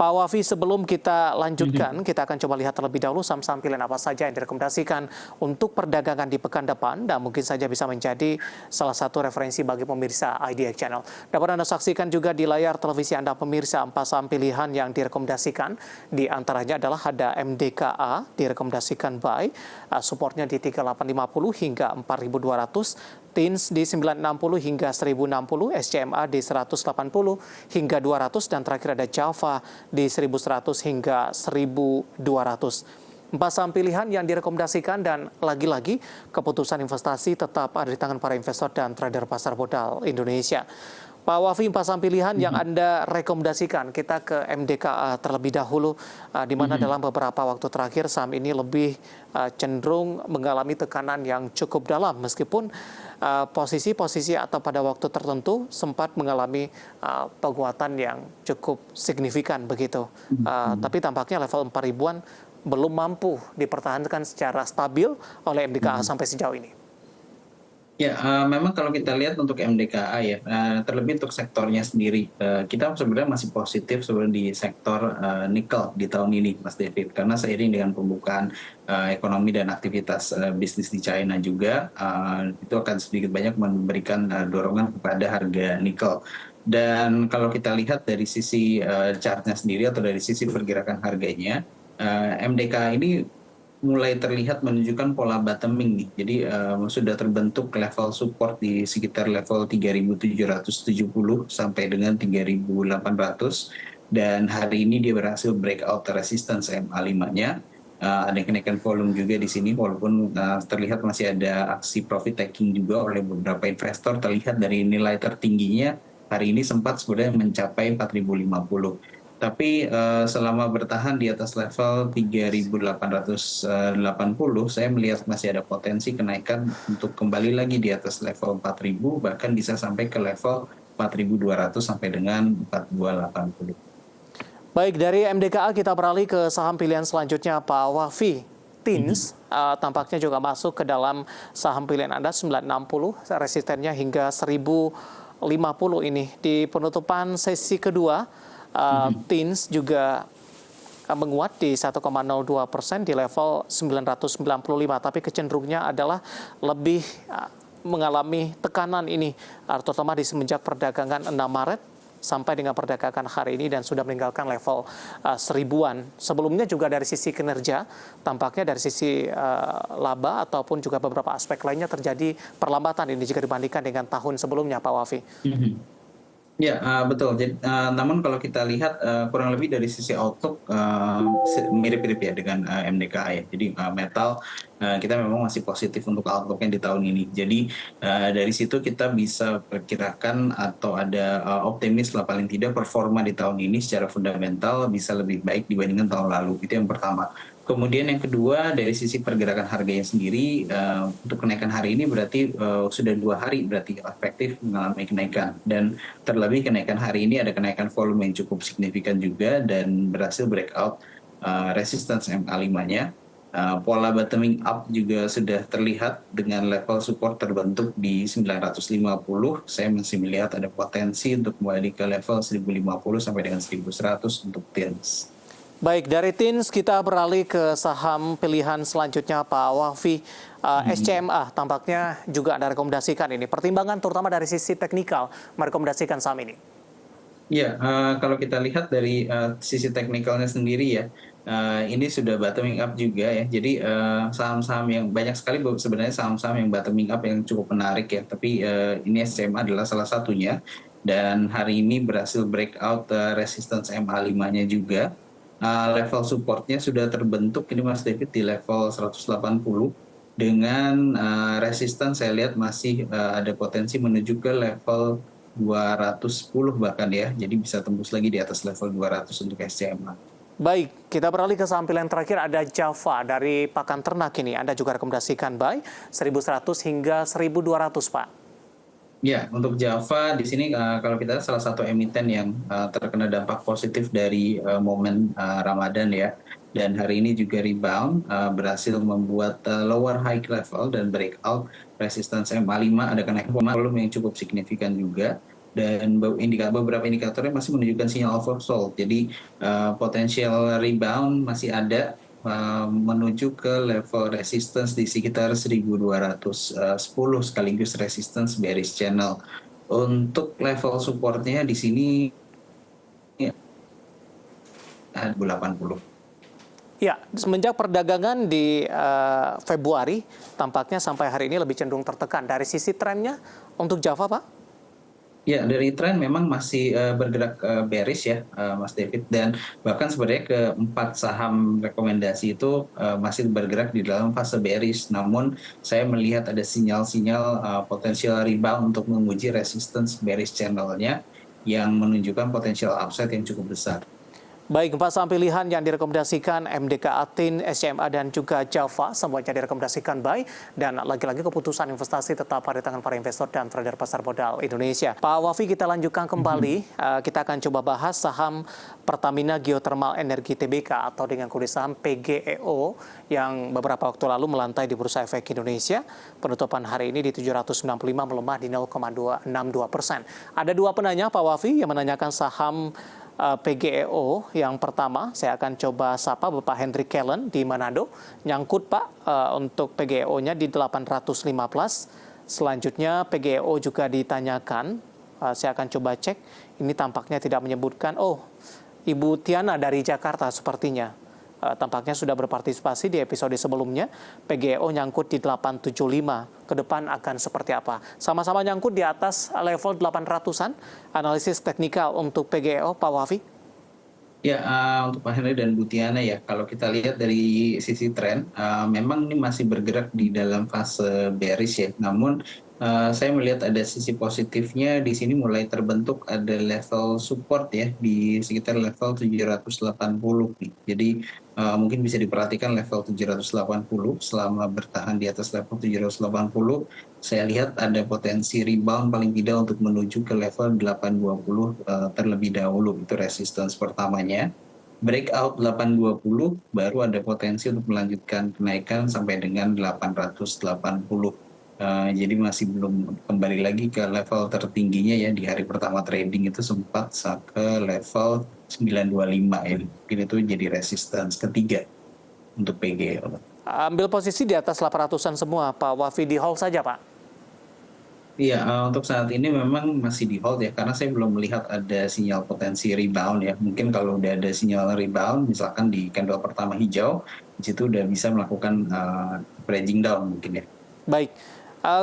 Pak Wafi, sebelum kita Mhm. lanjutkan, kita akan coba lihat terlebih dahulu saham-saham pilihan apa saja yang direkomendasikan untuk perdagangan di pekan depan dan mungkin saja bisa menjadi salah satu referensi bagi pemirsa IDX Channel. Dapat Anda saksikan juga di layar televisi Anda pemirsa 4 saham pilihan yang direkomendasikan. Di antaranya adalah ada MDKA direkomendasikan buy, supportnya di 3850 hingga 4200. TINS di 960 hingga 1060, SCMA di 180 hingga 200, dan terakhir ada Java di 1100 hingga 1200. Empat saham pilihan yang direkomendasikan dan lagi-lagi keputusan investasi tetap ada di tangan para investor dan trader pasar modal Indonesia. Pak Wafi, empat saham pilihan yang Mhm. Anda rekomendasikan, kita ke MDKA terlebih dahulu, di mana Mhm. dalam beberapa waktu terakhir saham ini lebih cenderung mengalami tekanan yang cukup dalam, meskipun posisi-posisi atau pada waktu tertentu sempat mengalami penguatan yang cukup signifikan begitu. Mhm. Tapi tampaknya level 4 ribuan belum mampu dipertahankan secara stabil oleh MDKA Mhm. sampai sejauh ini. Ya, memang kalau kita lihat untuk MDKA ya, terlebih untuk sektornya sendiri, kita sebenarnya masih positif sebenarnya di sektor nikel di tahun ini, Mas David. Karena seiring dengan pembukaan ekonomi dan aktivitas bisnis di China juga, itu akan sedikit banyak memberikan dorongan kepada harga nikel. Dan kalau kita lihat dari sisi chartnya sendiri atau dari sisi pergerakan harganya, MDKA ini mulai terlihat menunjukkan pola bottoming nih. Jadi sudah terbentuk level support di sekitar level 3.770 sampai dengan 3.800, dan hari ini dia berhasil breakout resistance MA5-nya. Ada kenaikan volume juga di sini, walaupun terlihat masih ada aksi profit taking juga oleh beberapa investor. Terlihat dari nilai tertingginya hari ini sempat sebenarnya mencapai 4.050. Tapi selama bertahan di atas level 3.880, saya melihat masih ada potensi kenaikan untuk kembali lagi di atas level 4.000, bahkan bisa sampai ke level 4.200 sampai dengan 4.280. Baik, dari MDKA kita beralih ke saham pilihan selanjutnya, Pak Wafi. Mhm. TINS tampaknya juga masuk ke dalam saham pilihan Anda 960, resistennya hingga 1050 ini. Di penutupan sesi kedua, Mhm. TINS juga menguat di 1,02% di level 995, tapi kecenderungnya adalah lebih mengalami tekanan ini, terutama di semenjak perdagangan 6 Maret sampai dengan perdagangan hari ini dan sudah meninggalkan level seribuan. Sebelumnya juga dari sisi kinerja, tampaknya dari sisi laba ataupun juga beberapa aspek lainnya terjadi perlambatan ini jika dibandingkan dengan tahun sebelumnya, Pak Wafi. Mhm. Ya, betul. Jadi, namun kalau kita lihat kurang lebih dari sisi outlook mirip-mirip ya dengan MDKA ya. Jadi metal kita memang masih positif untuk outlooknya di tahun ini. Jadi dari situ kita bisa perkirakan atau ada optimis lah paling tidak performa di tahun ini secara fundamental bisa lebih baik dibandingkan tahun lalu. Itu yang pertama. Kemudian yang kedua, dari sisi pergerakan harganya sendiri, untuk kenaikan hari ini berarti sudah 2 hari berarti efektif mengalami kenaikan. Dan terlebih kenaikan hari ini ada kenaikan volume yang cukup signifikan juga dan berhasil breakout resistance MA5-nya. Pola bottoming up juga sudah terlihat dengan level support terbentuk di 950. Saya masih melihat ada potensi untuk kembali ke level 1050 sampai dengan 1100 untuk TINS. Baik, dari TINS kita beralih ke saham pilihan selanjutnya, Pak Wafi. Mhm. SCMA tampaknya juga Anda rekomendasikan ini. Pertimbangan terutama dari sisi teknikal merekomendasikan saham ini. Ya, kalau kita lihat dari sisi teknikalnya sendiri ya, ini sudah bottoming up juga ya. Jadi saham-saham yang banyak sekali sebenarnya saham-saham yang bottoming up yang cukup menarik ya. Tapi ini SCMA adalah salah satunya. Dan hari ini berhasil breakout resistance MA5-nya juga. Level supportnya sudah terbentuk ini Mas David di level 180. Dengan resistance saya lihat masih ada potensi menuju ke level 210 bahkan ya, jadi bisa tembus lagi di atas level 200 untuk SCMA. Baik, kita beralih ke saham pilihan terakhir, ada Java dari pakan ternak ini. Anda juga rekomendasikan buy 1100 hingga 1200, Pak. Ya, untuk Java di sini kalau kita lihat salah satu emiten yang terkena dampak positif dari momen Ramadan ya. Dan hari ini juga rebound, berhasil membuat lower high level dan breakout resistance MA5, ada kenaikan volume yang cukup signifikan juga. dan beberapa indikatornya masih menunjukkan sinyal oversold. Jadi potensial rebound masih ada menuju ke level resistance di sekitar 1210 sekaligus resistance bearish channel. Untuk level supportnya di sini ada 80. Ya, semenjak perdagangan di Februari, tampaknya sampai hari ini lebih cenderung tertekan. Dari sisi trennya untuk Java, Pak? Ya, dari tren memang masih bergerak bearish ya, Mas David. Dan bahkan sebenarnya keempat saham rekomendasi itu masih bergerak di dalam fase bearish. Namun saya melihat ada sinyal-sinyal potensial rebound untuk menguji resistance bearish channel-nya yang menunjukkan potensial upside yang cukup besar. Baik, 4 saham pilihan yang direkomendasikan MDK Atin, SCMA, dan juga Java, semuanya direkomendasikan buy. Dan lagi-lagi keputusan investasi tetap pada tangan para investor dan trader pasar modal Indonesia. Pak Wafi, kita lanjutkan kembali. Kita akan coba bahas saham Pertamina Geothermal Energi Tbk atau dengan kode saham PGEO yang beberapa waktu lalu melantai di Bursa Efek Indonesia. Penutupan hari ini di 795 melemah di 0,262%. Ada dua penanya, Pak Wafi, yang menanyakan saham PGEO. Yang pertama, saya akan coba sapa Bapak Henry Kellen di Manado. Nyangkut, Pak, untuk PGEO-nya di 815. Selanjutnya PGEO juga ditanyakan. Saya akan coba cek. Ini tampaknya tidak menyebutkan. Oh, Ibu Tiana dari Jakarta sepertinya. Tampaknya sudah berpartisipasi di episode sebelumnya. PGEO nyangkut di 875. Ke depan akan seperti apa? Sama-sama nyangkut di atas level 800-an. Analisis teknikal untuk PGEO, Pak Wafi. Ya, untuk Pak Henry dan Bu Tiana ya, kalau kita lihat dari sisi tren, memang ini masih bergerak di dalam fase bearish ya. Namun saya melihat ada sisi positifnya di sini mulai terbentuk ada level support ya di sekitar level 780 nih. Jadi mungkin bisa diperhatikan level 780 selama bertahan di atas level 780. Saya lihat ada potensi rebound paling tidak untuk menuju ke level 820 terlebih dahulu, itu resistance pertamanya. Breakout 820 baru ada potensi untuk melanjutkan kenaikan sampai dengan 880. Jadi masih belum kembali lagi ke level tertingginya ya, di hari pertama trading itu sempat ke level 925 ya. Mungkin itu jadi resistance ketiga untuk PGL. Ambil posisi di atas 800-an semua, Pak Wafi, di hold saja, Pak. Iya, untuk saat ini memang masih di hold ya, karena saya belum melihat ada sinyal potensi rebound ya. Mungkin kalau udah ada sinyal rebound, misalkan di candle pertama hijau, di situ udah bisa melakukan bridging down mungkin ya. Baik,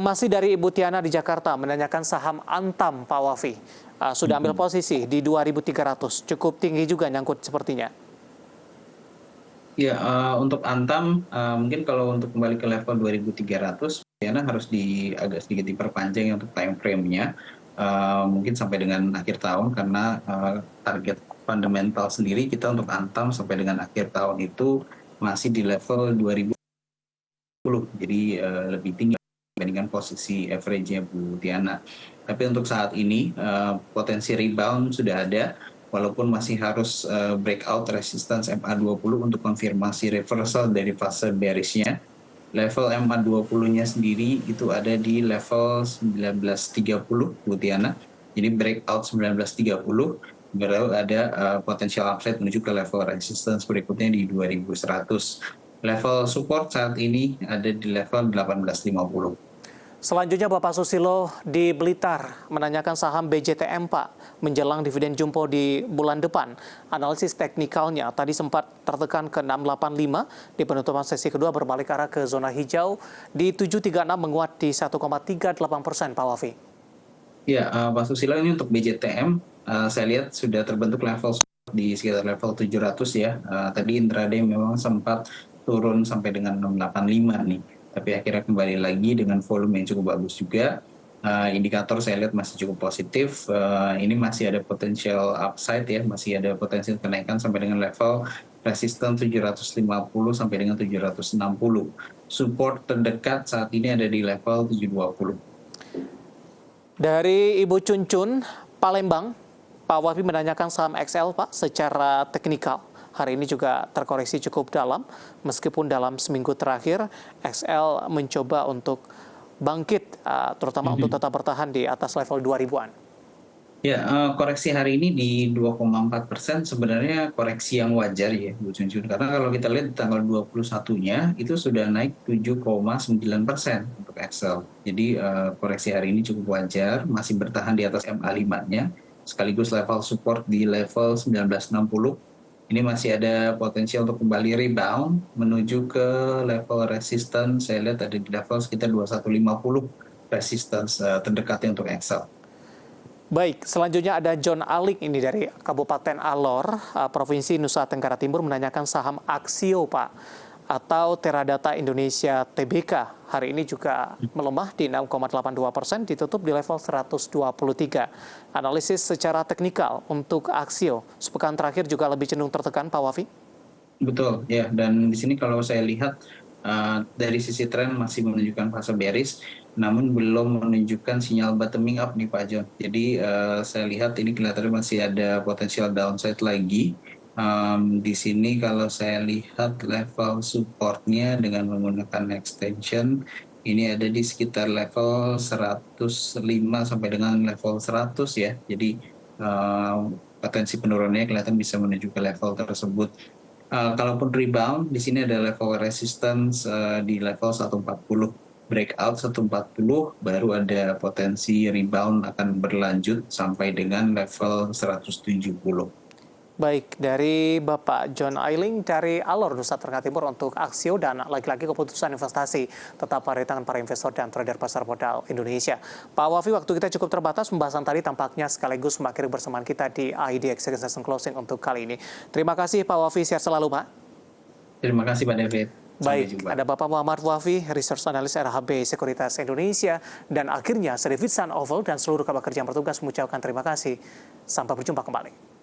masih dari Ibu Tiana di Jakarta menanyakan saham Antam, Pak Wafi. Sudah ambil posisi di 2.300, cukup tinggi juga nyangkut sepertinya. Ya, untuk Antam, mungkin kalau untuk kembali ke level 2.300, Tiana harus agak sedikit diperpanjang ya untuk time frame-nya. Mungkin sampai dengan akhir tahun, karena target fundamental sendiri kita untuk Antam sampai dengan akhir tahun itu masih di level 2010. Jadi lebih tinggi dibandingkan posisi average-nya Bu Tiana. Tapi untuk saat ini potensi rebound sudah ada, walaupun masih harus breakout resistance MA20 untuk konfirmasi reversal dari fase bearish-nya. Level MA20-nya sendiri itu ada di level 1930, Bu Tiana. Jadi breakout 1930, baru ada potensial upside menuju ke level resistance berikutnya di 2100. Level support saat ini ada di level 1850. Selanjutnya Bapak Susilo di Blitar menanyakan saham BJTM, Pak, menjelang dividen jumbo di bulan depan. Analisis teknikalnya tadi sempat tertekan ke 685, di penutupan sesi kedua berbalik arah ke zona hijau di 736, menguat di 1,38%, Pak Wafi. Ya, Pak Susilo, ini untuk BJTM, saya lihat sudah terbentuk level di sekitar level 700 ya. Tadi intraday memang sempat turun sampai dengan 685 nih. Tapi akhirnya kembali lagi dengan volume yang cukup bagus juga. Indikator saya lihat masih cukup positif. Ini masih ada potensial upside ya, masih ada potensial kenaikan sampai dengan level resistance 750 sampai dengan 760. Support terdekat saat ini ada di level 720. Dari Ibu Cuncun, Palembang, Pak Wafi menanyakan saham XL, Pak, secara teknikal. Hari ini juga terkoreksi cukup dalam, meskipun dalam seminggu terakhir XL mencoba untuk bangkit, terutama untuk tetap bertahan di atas level 2000-an. Ya, koreksi hari ini di 2,4% sebenarnya koreksi yang wajar ya, Bu Junjun. Karena kalau kita lihat di tanggal 21-nya itu sudah naik 7,9% untuk Excel. Jadi koreksi hari ini cukup wajar, masih bertahan di atas MA5-nya, sekaligus level support di level 1960. Ini masih ada potensi untuk kembali rebound menuju ke level resistance. Saya lihat ada di level sekitar 2150 resistance terdekatnya untuk Excel. Baik, selanjutnya ada John Alik ini dari Kabupaten Alor, Provinsi Nusa Tenggara Timur menanyakan saham Aksio, Pak, atau Teradata Indonesia TBK. Hari ini juga melemah di 6,82%, ditutup di level 123. Analisis secara teknikal untuk Aksio, sepekan terakhir juga lebih cenderung tertekan, Pak Wafi? Betul, ya. Dan di sini kalau saya lihat dari sisi tren masih menunjukkan fase bearish, namun belum menunjukkan sinyal bottoming up nih Pak John. Jadi saya lihat ini kelihatannya masih ada potensial downside lagi. Di sini kalau saya lihat level supportnya dengan menggunakan extension, ini ada di sekitar level 105 sampai dengan level 100 ya. Jadi potensi penurunannya kelihatan bisa menuju ke level tersebut. Kalaupun rebound, di sini ada level resistance di level 140. Breakout 140, baru ada potensi rebound akan berlanjut sampai dengan level 170. Baik, dari Bapak John Ailing dari Alor, Nusa Tenggara Timur untuk Aksio, dan lagi-lagi keputusan investasi tetap pada tangan para investor dan trader pasar modal Indonesia. Pak Wafi, waktu kita cukup terbatas, pembahasan tadi tampaknya sekaligus mengakhiri bersamaan kita di IDX Session Closing untuk kali ini. Terima kasih Pak Wafi, sehat selalu Pak. Terima kasih Pak David. Sampai Baik, jumpa. ada Bapak Muhammad Wafi, Research Analyst RHB Sekuritas Indonesia, dan akhirnya saya David Sanovel dan seluruh kabar kerja yang bertugas mengucapkan terima kasih. Sampai berjumpa kembali.